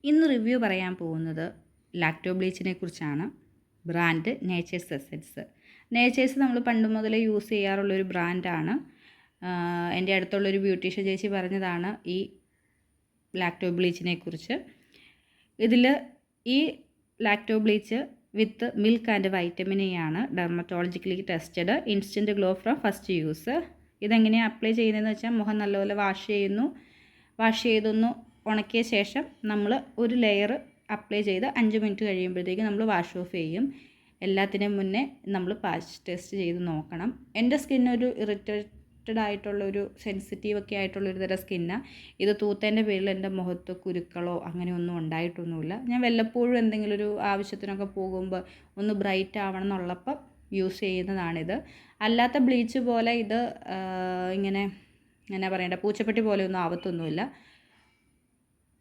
ഇന്ന് റിവ്യൂ പറയാൻ പോകുന്നത് ലാക്ടോ ബ്ലീച്ചിനെ കുറിച്ചാണ്. Brand natures essence. നേച്ചേഴ്സ് നമ്മൾ പണ്ട് മുതലേ യൂസ് ചെയ്യാറുള്ളൊരു ബ്രാൻഡാണ്. എൻ്റെ അടുത്തുള്ളൊരു ബ്യൂട്ടീഷ്യൻ ചേച്ചി പറഞ്ഞതാണ് ഈ ലാക്ടോ ബ്ലീച്ചിനെ കുറിച്ച്. ഇതിൽ ഈ lacto bleach with milk and vitamin E ആണ്. Dermatologically tested, instant glow from first use. ഇതെങ്ങനെയാണ് അപ്ലൈ ചെയ്യുന്നതെന്ന് വെച്ചാൽ മുഖം നല്ലപോലെ വാഷ് ചെയ്തൊന്ന് ഉണക്കിയ ശേഷം നമ്മൾ ഒരു ലെയർ അപ്ലൈ ചെയ്ത് 5 മിനിറ്റ് കഴിയുമ്പോഴത്തേക്ക് നമ്മൾ വാഷ് ഓഫ് ചെയ്യും. എല്ലാത്തിനും മുന്നേ നമ്മൾ പാച്ച് ടെസ്റ്റ് ചെയ്ത് നോക്കണം. എൻ്റെ സ്കിന്നൊരു ഇറിറ്റേറ്റഡ് ആയിട്ടുള്ളൊരു സെൻസിറ്റീവ് ഒക്കെ ആയിട്ടുള്ളൊരു തരം സ്കിന്നാണ്. ഇത് തൂത്തതിൻ്റെ പേരിൽ എൻ്റെ മുഖത്ത് കുരുക്കളോ അങ്ങനെയൊന്നും ഉണ്ടായിട്ടൊന്നുമില്ല. ഞാൻ വല്ലപ്പോഴും എന്തെങ്കിലും ഒരു ആവശ്യത്തിനൊക്കെ പോകുമ്പോൾ ഒന്ന് ബ്രൈറ്റ് ആവണം എന്നുള്ളപ്പോൾ യൂസ് ചെയ്യുന്നതാണിത്. അല്ലാത്ത ബ്ലീച്ച് പോലെ ഇത് ഇങ്ങനെ എന്നാ പറയണ്ട, പൂച്ചപ്പെട്ടി പോലെയൊന്നും ആവത്തൊന്നുമില്ല.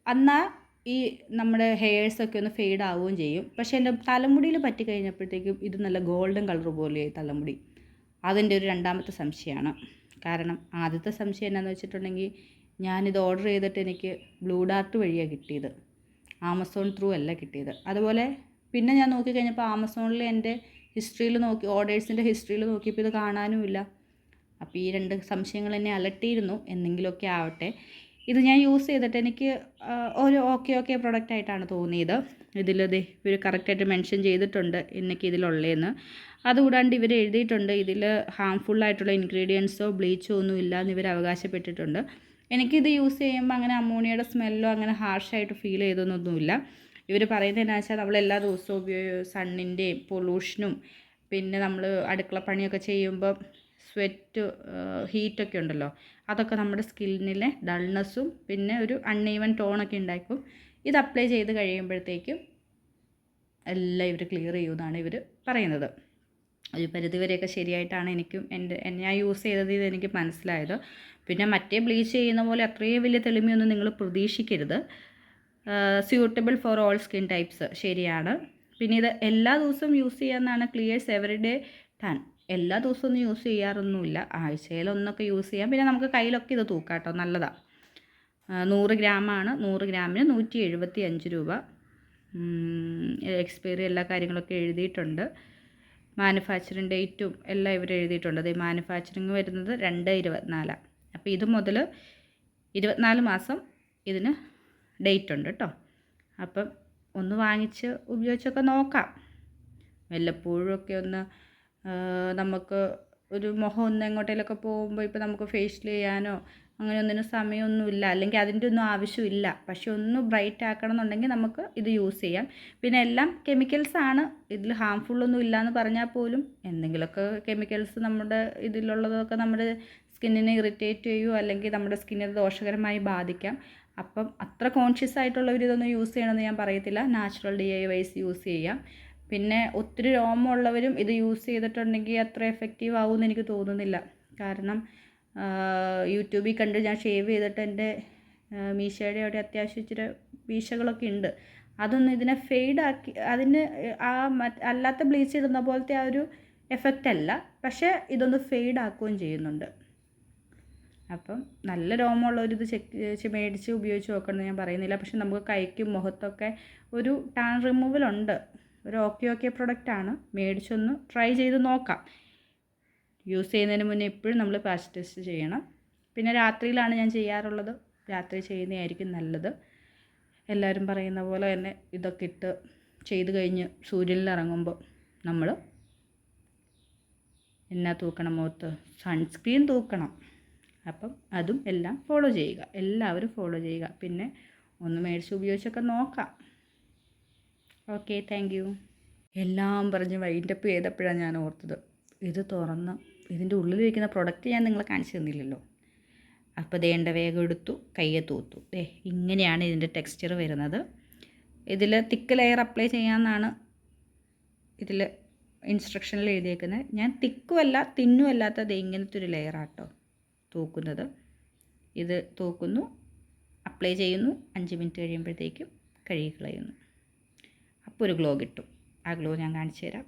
എന്നാൽ ഈ നമ്മുടെ ഹെയർസൊക്കെ ഒന്ന് ഫെയ്ഡ് ആവുകയും ചെയ്യും. പക്ഷേ എൻ്റെ തലമുടിയിൽ പറ്റിക്കഴിഞ്ഞപ്പോഴത്തേക്കും ഇത് നല്ല ഗോൾഡൻ കളർ പോലെയായി തലമുടി. അതിൻ്റെ ഒരു രണ്ടാമത്തെ സംശയമാണ്. കാരണം ആദ്യത്തെ സംശയം എന്നാന്ന് വെച്ചിട്ടുണ്ടെങ്കിൽ, ഞാനിത് ഓർഡർ ചെയ്തിട്ട് എനിക്ക് ബ്ലൂ ഡാർട്ട് വഴിയാണ് കിട്ടിയത്, ആമസോൺ ത്രൂ അല്ല കിട്ടിയത്. അതുപോലെ പിന്നെ ഞാൻ നോക്കിക്കഴിഞ്ഞപ്പോൾ ആമസോണിൽ എൻ്റെ ഹിസ്റ്ററിയിൽ ഓർഡേഴ്സിൻ്റെ ഹിസ്റ്ററിയിൽ നോക്കിയപ്പോൾ ഇത് കാണാനുമില്ല. അപ്പോൾ ഈ 2 സംശയങ്ങൾ എന്നെ അലട്ടിയിരുന്നു. എന്തെങ്കിലുമൊക്കെ ആവട്ടെ, ഇത് ഞാൻ യൂസ് ചെയ്തിട്ട് എനിക്ക് ഒരു ഓക്കെ പ്രൊഡക്റ്റായിട്ടാണ് തോന്നിയത്. ഇതിലത് ഇവർ കറക്റ്റായിട്ട് മെൻഷൻ ചെയ്തിട്ടുണ്ട് എന്നൊക്കെ ഇതിലുള്ളതെന്ന്. അതുകൂടാണ്ട് ഇവർ എഴുതിയിട്ടുണ്ട് ഇതിൽ ഹാംഫുള്ളായിട്ടുള്ള ഇൻഗ്രീഡിയൻസോ ബ്ലീച്ചോ ഒന്നും ഇല്ല എന്ന് ഇവർ അവകാശപ്പെട്ടിട്ടുണ്ട്. എനിക്കിത് യൂസ് ചെയ്യുമ്പോൾ അങ്ങനെ അമോണിയയുടെ സ്മെല്ലോ അങ്ങനെ ഹാർഷായിട്ട് ഫീൽ ചെയ്തൊന്നൊന്നുമില്ല. ഇവർ പറയുന്നത് എന്നാ വെച്ചാൽ നമ്മൾ എല്ലാ ദിവസവും സണ്ണിൻ്റെയും പൊല്യൂഷനും പിന്നെ നമ്മൾ അടുക്കള പണിയൊക്കെ ചെയ്യുമ്പോൾ സ്വെറ്റ് ഹീറ്റൊക്കെ ഉണ്ടല്ലോ, അതൊക്കെ നമ്മുടെ സ്കിന്നിലെ ഡൾനെസ്സും പിന്നെ ഒരു അൺഈവൻ ടോണൊക്കെ ഉണ്ടാക്കും. ഇത് അപ്ലൈ ചെയ്ത് കഴിയുമ്പോഴത്തേക്കും എല്ലാം ഇവർ ക്ലിയർ ചെയ്യുമെന്നാണ് ഇവർ പറയുന്നത്. ഒരു പരിധിവരെയൊക്കെ ശരിയായിട്ടാണ് ഞാൻ യൂസ് ചെയ്തത് ഇതെനിക്ക് മനസ്സിലായത്. പിന്നെ മറ്റേ ബ്ലീച്ച് ചെയ്യുന്ന പോലെ അത്രയും വലിയ തെളിമയൊന്നും നിങ്ങൾ പ്രതീക്ഷിക്കരുത്. Suitable for all skin types, ശരിയാണ്. പിന്നെ ഇത് എല്ലാ ദിവസവും യൂസ് ചെയ്യാമെന്നാണ് ക്ലിയേഴ്സ് എവറിഡേ ടൺ. എല്ലാ ദിവസവും ഒന്നും യൂസ് ചെയ്യാറൊന്നുമില്ല, ആഴ്ചയിലൊന്നൊക്കെ യൂസ് ചെയ്യാം. പിന്നെ നമുക്ക് കയ്യിലൊക്കെ ഇത് തൂക്കാം കേട്ടോ, നല്ലതാണ്. 100 ഗ്രാമാണ്. 100 ഗ്രാമിന് 175 രൂപ. എക്സ്പയറി എല്ലാ കാര്യങ്ങളൊക്കെ എഴുതിയിട്ടുണ്ട്. മാനുഫാക്ചറിങ് ഡേറ്റും എല്ലാം ഇവർ എഴുതിയിട്ടുണ്ട്. അത് മാനുഫാക്ചറിങ് വരുന്നത് 2/24. അപ്പോൾ ഇത് മുതൽ 24 മാസം ഇതിന് ഡേറ്റ് ഉണ്ട് കേട്ടോ. അപ്പം ഒന്ന് വാങ്ങിച്ച് ഉപയോഗിച്ചൊക്കെ നോക്കാം. വല്ലപ്പോഴും ഒക്കെ ഒന്ന് നമുക്ക് ഒരു മുഖം ഒന്ന് എങ്ങോട്ടേലൊക്കെ പോകുമ്പോൾ ഇപ്പോൾ നമുക്ക് ഫേഷ്യൽ ചെയ്യാനോ അങ്ങനെ ഒന്നിനും സമയമൊന്നുമില്ല, അല്ലെങ്കിൽ അതിൻ്റെ ഒന്നും ആവശ്യമില്ല. പക്ഷെ ഒന്ന് ബ്രൈറ്റ് ആക്കണം എന്നുണ്ടെങ്കിൽ നമുക്ക് ഇത് യൂസ് ചെയ്യാം. പിന്നെ എല്ലാം കെമിക്കൽസാണ്, ഇതിൽ ഹാംഫുള്ളൊന്നും ഇല്ലയെന്ന് പറഞ്ഞാൽ പോലും എന്തെങ്കിലുമൊക്കെ കെമിക്കൽസ് നമ്മുടെ ഇതിലുള്ളതൊക്കെ നമ്മുടെ സ്കിന്നിനെ ഇറിറ്റേറ്റ് ചെയ്യുമോ അല്ലെങ്കിൽ നമ്മുടെ സ്കിന്നിനെ ദോഷകരമായി ബാധിക്കാം. അപ്പം അത്ര കോൺഷ്യസ് ആയിട്ടുള്ളവർ ഇതൊന്നും യൂസ് ചെയ്യണമെന്ന് ഞാൻ പറയത്തില്ല. നാച്ചുറൽ DIYs യൂസ് ചെയ്യാം. പിന്നെ ഒത്തിരി രോമമുള്ളവരും ഇത് യൂസ് ചെയ്തിട്ടുണ്ടെങ്കിൽ അത്ര എഫക്റ്റീവ് ആവുമെന്ന് എനിക്ക് തോന്നുന്നില്ല. കാരണം യൂട്യൂബിൽ കണ്ട് ഞാൻ ഷേവ് ചെയ്തിട്ട് എൻ്റെ മീശയുടെ അവിടെ അത്യാവശ്യം ഇച്ചിരി വീശകളൊക്കെ ഉണ്ട്. അതൊന്നും ഇതിനെ ഫെയ്ഡാക്കി അതിന് അല്ലാത്ത ബ്ലീച്ച് ഇടുന്ന പോലത്തെ ആ ഒരു എഫക്റ്റ് അല്ല. പക്ഷേ ഇതൊന്ന് ഫെയ്ഡാക്കുകയും ചെയ്യുന്നുണ്ട്. അപ്പം നല്ല രോമമുള്ളവരിത് മേടിച്ച് ഉപയോഗിച്ച് നോക്കണമെന്ന് ഞാൻ പറയുന്നില്ല. പക്ഷെ നമുക്ക് കൈക്കും മുഖത്തൊക്കെ ഒരു ടാൻ റിമൂവലുണ്ട്. ഒരു ഓക്കെ പ്രൊഡക്റ്റാണ്. മേടിച്ചൊന്ന് ട്രൈ ചെയ്ത് നോക്കാം. യൂസ് ചെയ്യുന്നതിന് മുന്നേ എപ്പോഴും നമ്മൾ പാച്ച് ടെസ്റ്റ് ചെയ്യണം. പിന്നെ രാത്രിയിലാണ് ഞാൻ ചെയ്യാറുള്ളത്. രാത്രി ചെയ്യുന്നതായിരിക്കും നല്ലത്. എല്ലാവരും പറയുന്ന പോലെ തന്നെ ഇതൊക്കെ ഇട്ട് ചെയ്ത് കഴിഞ്ഞ് സൂര്യനിൽ ഇറങ്ങുമ്പോൾ നമ്മൾ എന്നാ തൂക്കണം, മുഖത്ത് സൺസ്ക്രീൻ തൂക്കണം. അപ്പം അതും എല്ലാം ഫോളോ ചെയ്യുക, എല്ലാവരും ഫോളോ ചെയ്യുക. പിന്നെ ഒന്ന് മേടിച്ച് ഉപയോഗിച്ചൊക്കെ നോക്കാം. Okay, thank you. എല്ലാം പറഞ്ഞ് വൈൻഡപ്പ് ചെയ്തപ്പോഴാണ് ഞാൻ ഓർത്തത്, ഇത് തുറന്ന് ഇതിൻ്റെ ഉള്ളിലിരിക്കുന്ന പ്രൊഡക്റ്റ് ഞാൻ നിങ്ങളെ കാണിച്ചു തന്നില്ലല്ലോ. അപ്പോൾ ദേണ്ട വേഗം എടുത്തു, കയ്യെ തൂത്തു. ഇങ്ങനെയാണ് ഇതിൻ്റെ ടെക്സ്ചർ വരുന്നത്. ഇതിൽ തിക്ക് ലെയർ അപ്ലൈ ചെയ്യാമെന്നാണ് ഇതിൽ ഇൻസ്ട്രക്ഷനിൽ എഴുതിയേക്കുന്നത്. ഞാൻ തിക്കുമല്ല തിന്നുമല്ലാത്തത് ഇങ്ങനത്തെ ഒരു ലെയറാട്ടോ തൂക്കുന്നത്. ഇത് തൂക്കുന്നു, അപ്ലൈ ചെയ്യുന്നു, 5 മിനിറ്റ് കഴിയുമ്പോഴത്തേക്കും കഴുകി കളയുന്നു. അപ്പോൾ ഒരു ഗ്ലോ കിട്ടും. ആ ഗ്ലോ ഞാൻ കാണിച്ചു തരാം.